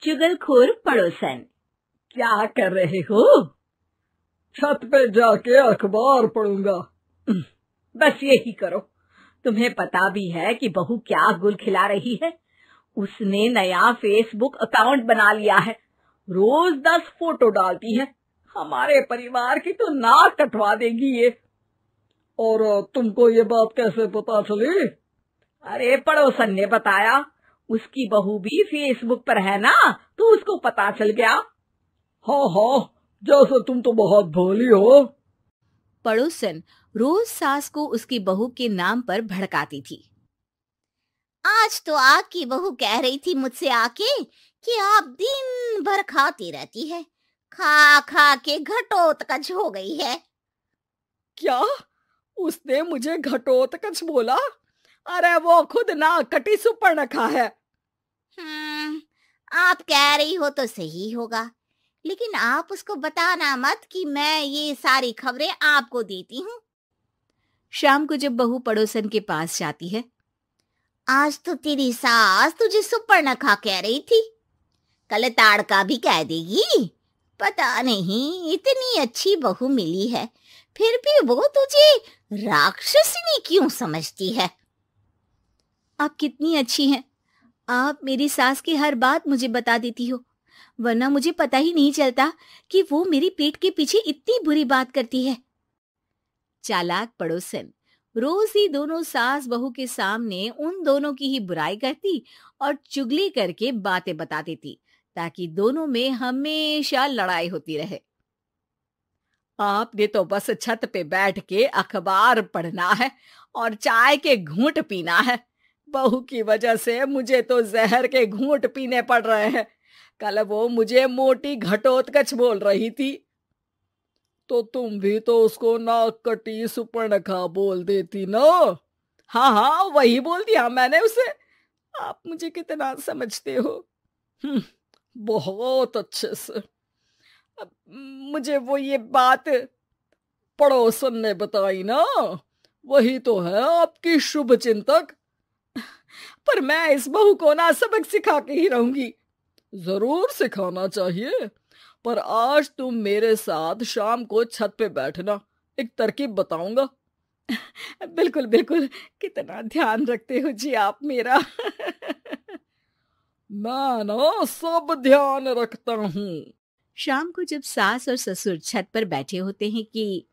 चुगलखोर पड़ोसन। क्या कर रहे हो? छत पे जाके अखबार पढ़ूंगा। बस यही करो। तुम्हें पता भी है कि बहू क्या गुल खिला रही है? उसने नया फेसबुक अकाउंट बना लिया है। रोज 10 फोटो डालती है। हमारे परिवार की तो नाक कटवा देगी ये। और तुमको ये बात कैसे पता चली? अरे पड़ोसन ने बताया। उसकी बहू भी फेसबुक पर है ना, तो उसको पता चल गया। हाँ हाँ, जैसे तुम तो बहुत भोली हो। पड़ोसन रोज सास को उसकी बहू के नाम पर भड़काती थी। आज तो आपकी बहू कह रही थी मुझसे आके कि आप दिन भर खाती रहती है, खा खा के घटोत्कच हो गई है। क्या? उसने मुझे घटोत्कच बोला? अरे वो खुद ना कटी सुपर्णखा है। आप कह रही हो तो सही होगा, लेकिन आप उसको बताना मत कि मैं ये सारी खबरें आपको देती हूँ। शाम को जब बहू पड़ोसन के पास जाती है, आज तो तेरी सास तुझे सुपर्णखा कह रही थी, कल ताड़का भी कह देगी। पता नहीं इतनी अच्छी बहू मिली है, फिर भी वो तुझे राक्षसिनी क्यों समझती है? आप कितनी अच्छी हैं। आप मेरी सास की हर बात मुझे बता देती हो, वरना मुझे पता ही नहीं चलता कि वो मेरी पीठ के पीछे इतनी बुरी बात करती है। चालाक पड़ोसन रोज ही दोनों सास बहू के सामने उन दोनों की ही बुराई करती और चुगली करके बातें बता देती, ताकि दोनों में हमेशा लड़ाई होती रहे। आपने तो बस छत पे बैठ के अखबार पढ़ना है और चाय के घूंट पीना है। बहू की वजह से मुझे तो जहर के घूंट पीने पड़ रहे हैं। कल वो मुझे मोटी घटोत्कच बोल रही थी। तो तुम भी तो उसको नाक कटी सुपर्णखा बोल देती ना। हाँ हाँ, वही बोल दिया मैंने उसे। आप मुझे कितना समझते हो? बहुत अच्छे से। मुझे वो ये बात पड़ोसन ने बताई ना, वही तो है आपकी शुभ चिंतक। पर मैं इस बहू को ना सबक सिखा के ही रहूंगी। जरूर सिखाना चाहिए, पर आज तुम मेरे साथ शाम को छत पे बैठना, एक तरकीब बताऊंगा। बिल्कुल बिल्कुल, कितना ध्यान रखते हो जी आप मेरा। मैं ना सब ध्यान रखता हूँ। शाम को जब सास और ससुर छत पर बैठे होते हैं कि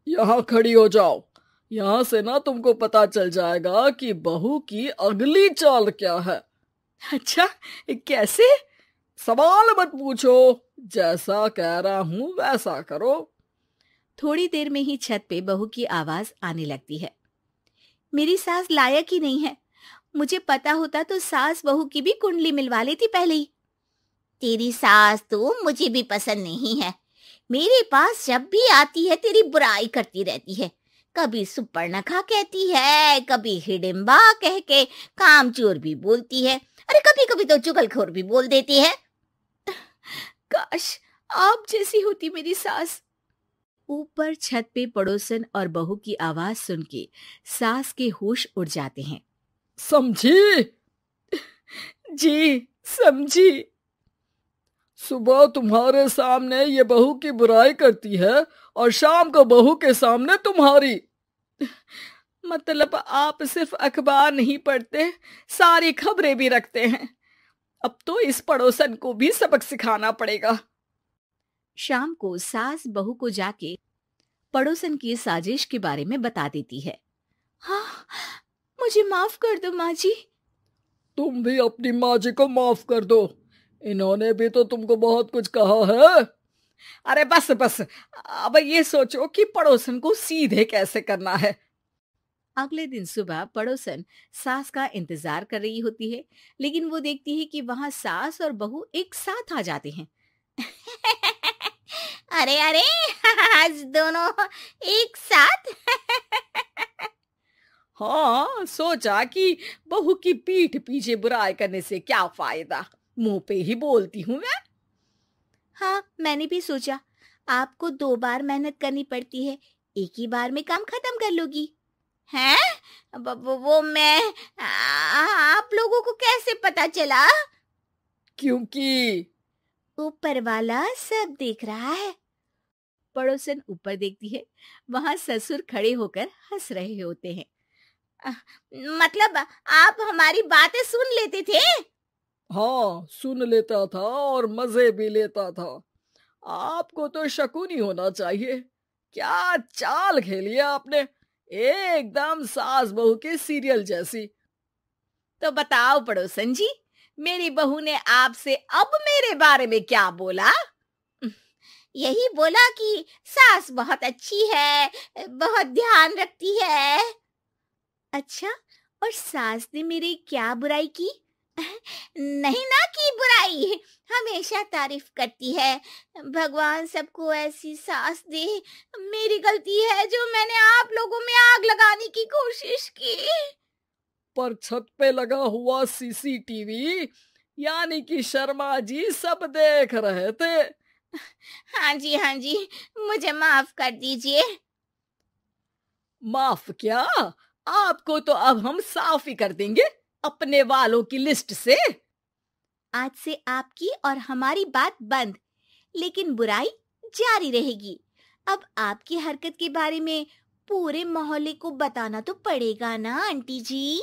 यहाँ खड़ी हो जाओ, यहाँ से ना तुमको पता चल जाएगा कि बहू की अगली चाल क्या है। अच्छा, कैसे? सवाल मत पूछो, जैसा कह रहा हूँ वैसा करो। थोड़ी देर में ही छत पे बहू की आवाज आने लगती है। मेरी सास लायक ही नहीं है। मुझे पता होता तो सास बहू की भी कुंडली मिलवा लेती पहले ही। तेरी सास तो मुझे भी पसंद नहीं है। मेरे पास जब भी आती है तेरी बुराई करती रहती है। कभी सुपर्णखा कहती है, कभी हिडिंबा कह के कामचोर भी बोलती है, अरे कभी कभी तो चुगलखोर भी बोल देती है। काश आप जैसी होती मेरी सास। ऊपर छत पे पड़ोसन और बहू की आवाज सुन के सास के होश उड़ जाते हैं। समझी? जी समझी। सुबह तुम्हारे सामने ये बहू की बुराई करती है और शाम को बहू के सामने तुम्हारी। मतलब आप सिर्फ अखबार नहीं पढ़ते, सारी खबरें भी रखते हैं। अब तो इस पड़ोसन को भी सबक सिखाना पड़ेगा। शाम को सास बहू को जाके पड़ोसन की साजिश के बारे में बता देती है। हाँ, मुझे माफ कर दो माँ जी। तुम भी अपनी माँ जी को माफ कर दो, इन्होंने भी तो तुमको बहुत कुछ कहा है। अरे बस बस, अब ये सोचो कि पड़ोसन को सीधे कैसे करना है। अगले दिन सुबह पड़ोसन सास का इंतजार कर रही होती है, लेकिन वो देखती है कि वहां सास और बहू एक साथ आ जाते हैं। अरे अरे, आज दोनों एक साथ। हाँ, सोचा कि बहू की पीठ पीछे बुराई करने से क्या फायदा, मुंह पे ही बोलती हूँ मैं। हाँ, मैंने भी सोचा आपको 2 बार मेहनत करनी पड़ती है, एक ही बार में काम खत्म कर लोगी। हैं? वो मैं आप लोगों को कैसे पता चला? क्योंकि ऊपर वाला सब देख रहा है। पड़ोसन ऊपर देखती है, वहां ससुर खड़े होकर हंस रहे होते हैं। मतलब आप हमारी बातें सुन लेते थे? हाँ, सुन लेता था और मजे भी लेता था। आपको तो शकुनी होना चाहिए। क्या चाल खेली है आपने, एकदम सास बहू के सीरियल जैसी। तो बताओ पड़ोसन जी, मेरी बहू ने आपसे अब मेरे बारे में क्या बोला? यही बोला कि सास बहुत अच्छी है, बहुत ध्यान रखती है। अच्छा, और सास ने मेरी क्या बुराई की? नहीं ना की बुराई, हमेशा तारीफ करती है। भगवान सबको ऐसी सास दे। मेरी गलती है जो मैंने आप लोगों में आग लगाने की कोशिश की। पर छत पे लगा हुआ सीसीटीवी यानी कि शर्मा जी सब देख रहे थे। हाँ जी, मुझे माफ कर दीजिए। माफ क्या, आपको तो अब हम साफ ही कर देंगे अपने वालों की लिस्ट से। आज से आपकी और हमारी बात बंद, लेकिन बुराई जारी रहेगी। अब आपकी हरकत के बारे में पूरे मोहल्ले को बताना तो पड़ेगा ना आंटी जी।